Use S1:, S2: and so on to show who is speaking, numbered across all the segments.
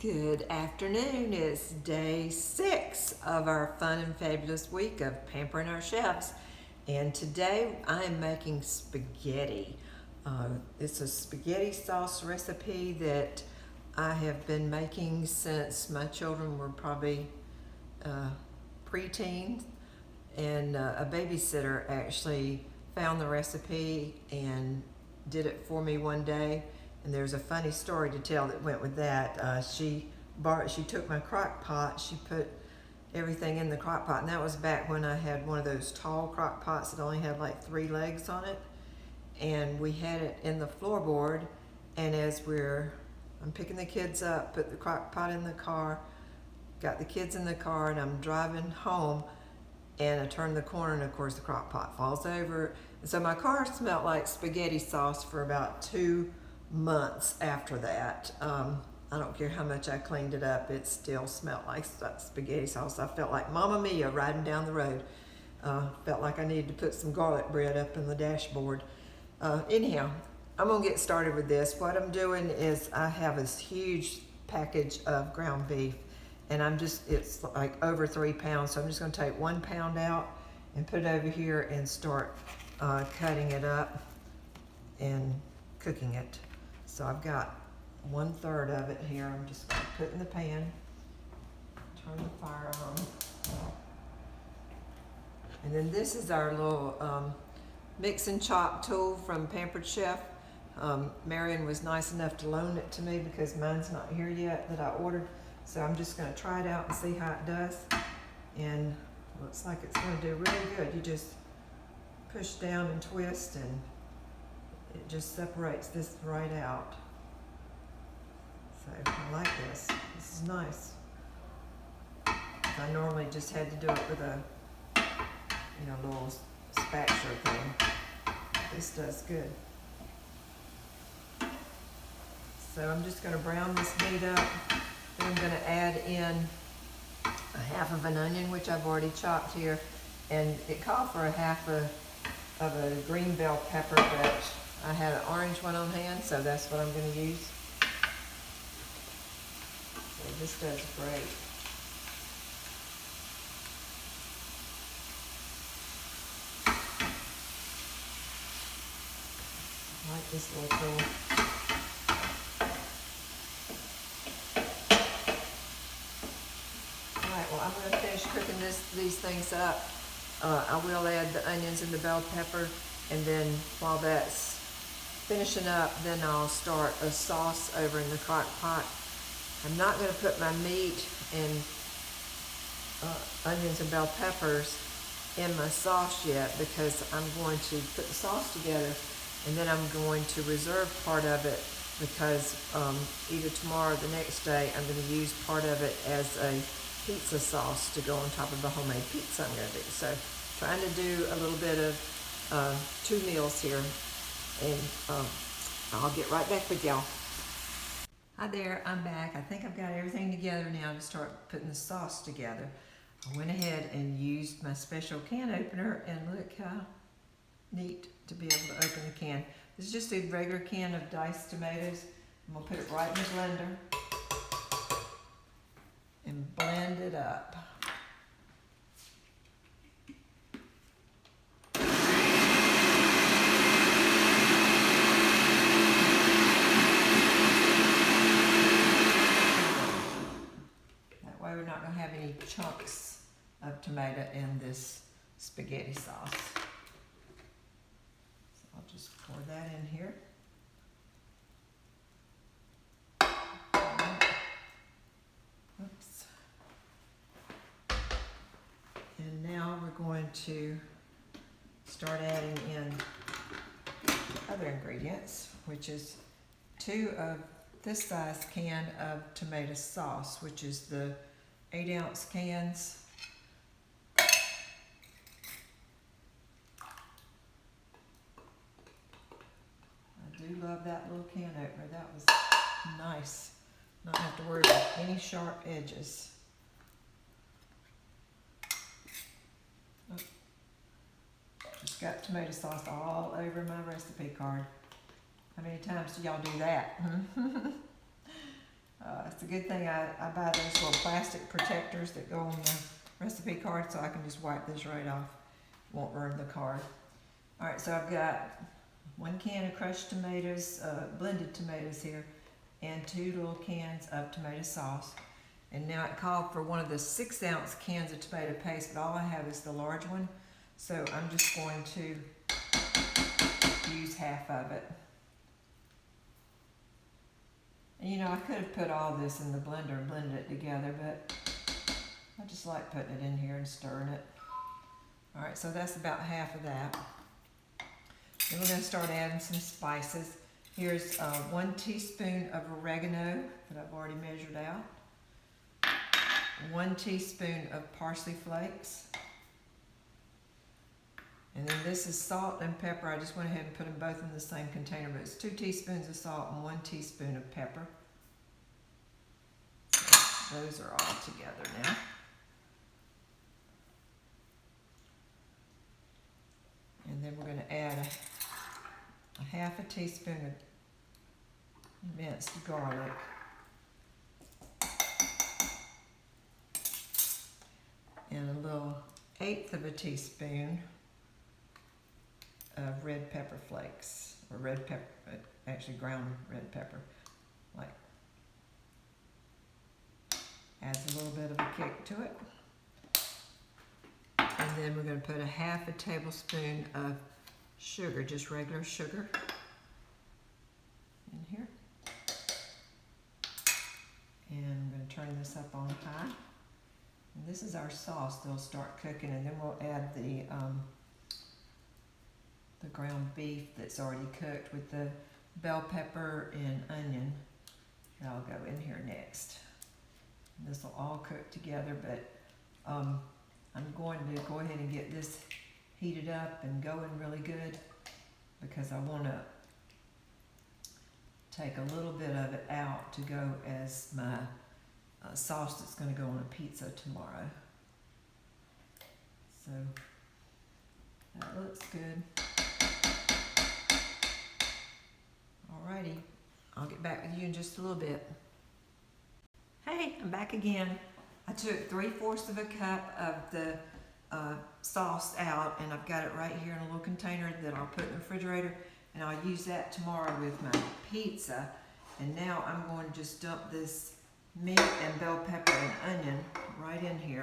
S1: Good afternoon. It's day 6 of our fun and fabulous week of pampering our chefs. And today I am making spaghetti. It's a spaghetti sauce recipe that I have been making since my children were probably preteens. And a babysitter actually found the recipe and did it for me one day. And there's a funny story to tell that went with that. She took my crock pot, she put everything in the crock pot, and that was back when I had one of those tall crock pots that only had like 3 legs on it. And we had it in the floorboard, and as I'm picking the kids up, put the crock pot in the car, got the kids in the car, and I'm driving home, and I turn the corner, and of course the crock pot falls over. And so my car smelled like spaghetti sauce for about 2 months after that. I don't care how much I cleaned it up, it still smelled like spaghetti sauce. I felt like Mamma Mia riding down the road. Felt like I needed to put some garlic bread up in the dashboard. Anyhow, I'm gonna get started with this. What I'm doing is I have this huge package of ground beef, and it's like over 3 pounds, so I'm just gonna take 1 pound out and put it over here and start cutting it up and cooking it. So I've got 1/3 of it here. I'm just going to put in the pan, turn the fire on. And then this is our little mix and chop tool from Pampered Chef. Marion was nice enough to loan it to me because mine's not here yet that I ordered. So I'm just going to try it out and see how it does. And looks like it's going to do really good. You just push down and twist, and it just separates this right out. So I like this. This is nice. I normally just had to do it with a little spatula thing. This does good. So I'm just going to brown this meat up. Then I'm going to add in a half of an onion, which I've already chopped here, and it called for a half of a green bell pepper, but I had an orange one on hand, so that's what I'm going to use. So this does great. I like this little tool. Alright, well, I'm going to finish cooking these things up. I will add the onions and the bell pepper, and then while that's finishing up, then I'll start a sauce over in the crock pot. I'm not going to put my meat and onions and bell peppers in my sauce yet, because I'm going to put the sauce together, and then I'm going to reserve part of it because either tomorrow or the next day I'm going to use part of it as a pizza sauce to go on top of the homemade pizza I'm going to do. So trying to do a little bit of 2 meals here, and I'll get right back with y'all. Hi there, I'm back. I think I've got everything together now to start putting the sauce together. I went ahead and used my special can opener, and look how neat to be able to open the can. This is just a regular can of diced tomatoes. I'm going to put it right in the blender and blend it up. That way we're not going to have any chunks of tomato in this spaghetti sauce. So I'll just pour that in here. Oops. And now we're going to start adding in other ingredients, which is 2 of this size can of tomato sauce, which is the 8-ounce cans. I do love that little can opener. That was nice. Not have to worry about any sharp edges. Just got tomato sauce all over my recipe card. How many times do y'all do that? It's a good thing I buy those little plastic protectors that go on the recipe card, so I can just wipe this right off. Won't ruin the card. All right, so I've got 1 can of crushed tomatoes, blended tomatoes here, and 2 little cans of tomato sauce. And now it called for one of the 6-ounce cans of tomato paste, but all I have is the large one. So I'm just going to use half of it. And you know, I could have put all this in the blender and blended it together, but I just like putting it in here and stirring it. All right, so that's about half of that. Then we're going to start adding some spices. Here's 1 teaspoon of oregano that I've already measured out. 1 teaspoon of parsley flakes. And then this is salt and pepper. I just went ahead and put them both in the same container, but it's 2 teaspoons of salt and 1 teaspoon of pepper. So those are all together now. And then we're going to add a half a teaspoon of minced garlic. And a little 1/8 of a teaspoon of red pepper flakes, or red pepper, actually ground red pepper. Like, adds a little bit of a kick to it. And then we're going to put a half a tablespoon of sugar, just regular sugar, in here. And I'm going to turn this up on high. And this is our sauce. They'll start cooking, and then we'll add the ground beef that's already cooked with the bell pepper and onion. That'll go in here next. This will all cook together, but I'm going to go ahead and get this heated up and going really good, because I want to take a little bit of it out to go as my sauce that's going to go on a pizza tomorrow. So that looks good. Alrighty, I'll get back with you in just a little bit. Hey, I'm back again. I took 3/4 of a cup of the sauce out, and I've got it right here in a little container that I'll put in the refrigerator, and I'll use that tomorrow with my pizza. And now I'm going to just dump this meat and bell pepper and onion right in here.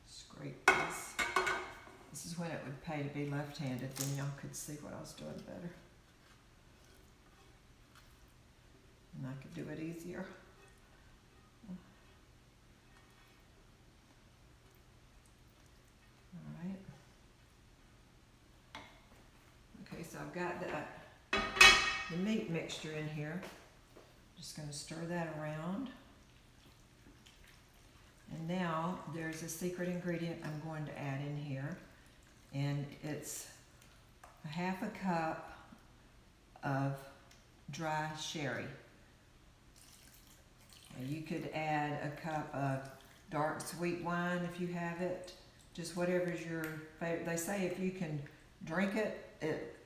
S1: Scrape this. This is when it would pay to be left-handed, then y'all could see what I was doing better. And I could do it easier. All right. Okay, so I've got the meat mixture in here. Just going to stir that around. And now there's a secret ingredient I'm going to add in here, and it's a half a cup of dry sherry. You could add a cup of dark sweet wine if you have it, just whatever's your favorite. They say if you can drink it,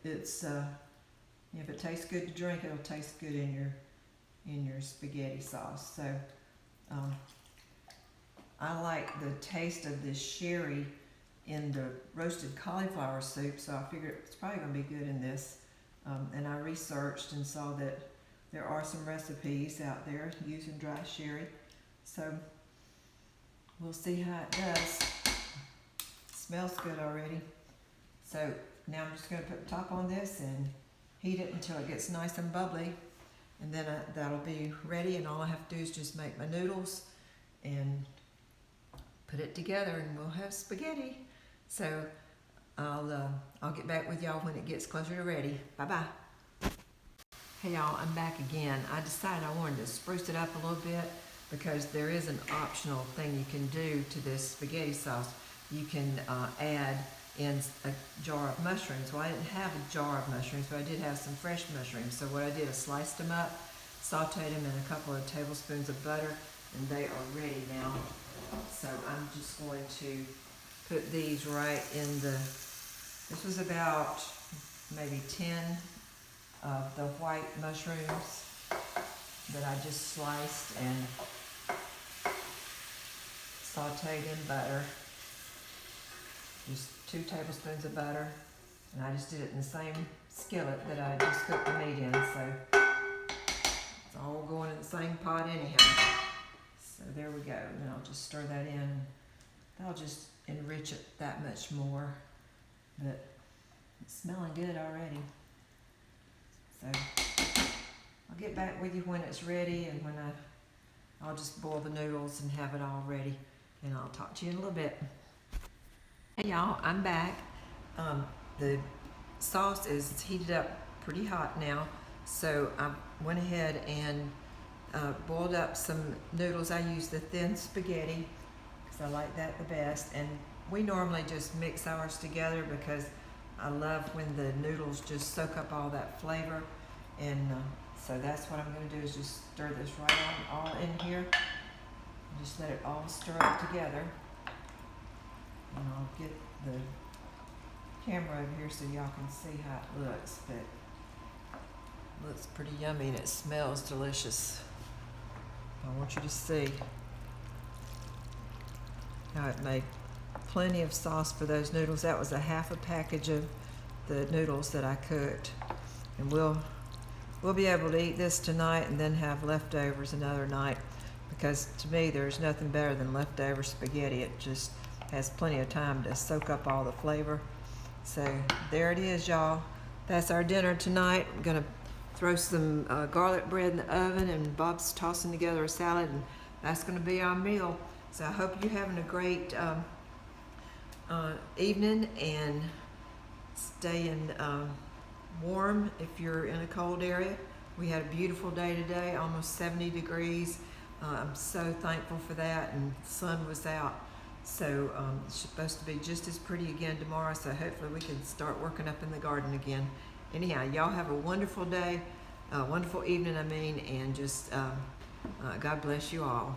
S1: it's if it tastes good to drink, it'll taste good in your spaghetti sauce. So I like the taste of this sherry in the roasted cauliflower soup, so I figured it's probably going to be good in this. And I researched and saw that there are some recipes out there using dry sherry. So we'll see how it does. It smells good already. So now I'm just going to put the top on this and heat it until it gets nice and bubbly. And then that'll be ready, and all I have to do is just make my noodles and put it together, and we'll have spaghetti. So I'll get back with y'all when it gets closer to ready. Bye-bye. Hey y'all, I'm back again. I decided I wanted to spruce it up a little bit because there is an optional thing you can do to this spaghetti sauce. You can add in a jar of mushrooms. Well, I didn't have a jar of mushrooms, but I did have some fresh mushrooms. So what I did is sliced them up, sauteed them in a couple of tablespoons of butter, and they are ready now. So I'm just going to put these right in this was about maybe 10 of the white mushrooms that I just sliced and sauteed in butter. Just 2 tablespoons of butter. And I just did it in the same skillet that I just cooked the meat in. So it's all going in the same pot anyhow. So there we go. And then I'll just stir that in. That'll just enrich it that much more. But it's smelling good already. So I'll get back with you when it's ready, and when I'll just boil the noodles and have it all ready, and I'll talk to you in a little bit. Hey y'all, I'm back. The sauce is heated up pretty hot now, so I went ahead and boiled up some noodles. I use the thin spaghetti because I like that the best, and we normally just mix ours together because I love when the noodles just soak up all that flavor. And so that's what I'm going to do, is just stir this right on all in here and just let it all stir up together. And I'll get the camera over here so y'all can see how it looks, but it looks pretty yummy and it smells delicious. I want you to see how it made plenty of sauce for those noodles. That was a half a package of the noodles that I cooked, and we'll be able to eat this tonight and then have leftovers another night, because to me there's nothing better than leftover spaghetti. It just has plenty of time to soak up all the flavor. So there it is, y'all. That's our dinner tonight. I'm gonna throw some garlic bread in the oven, and Bob's tossing together a salad, and that's gonna be our meal. So I hope you're having a great evening, and staying warm if you're in a cold area. We had a beautiful day today, almost 70 degrees. I'm so thankful for that, and the sun was out. So it's supposed to be just as pretty again tomorrow, so hopefully we can start working up in the garden again. Anyhow, y'all have a wonderful day, wonderful evening, and just God bless you all.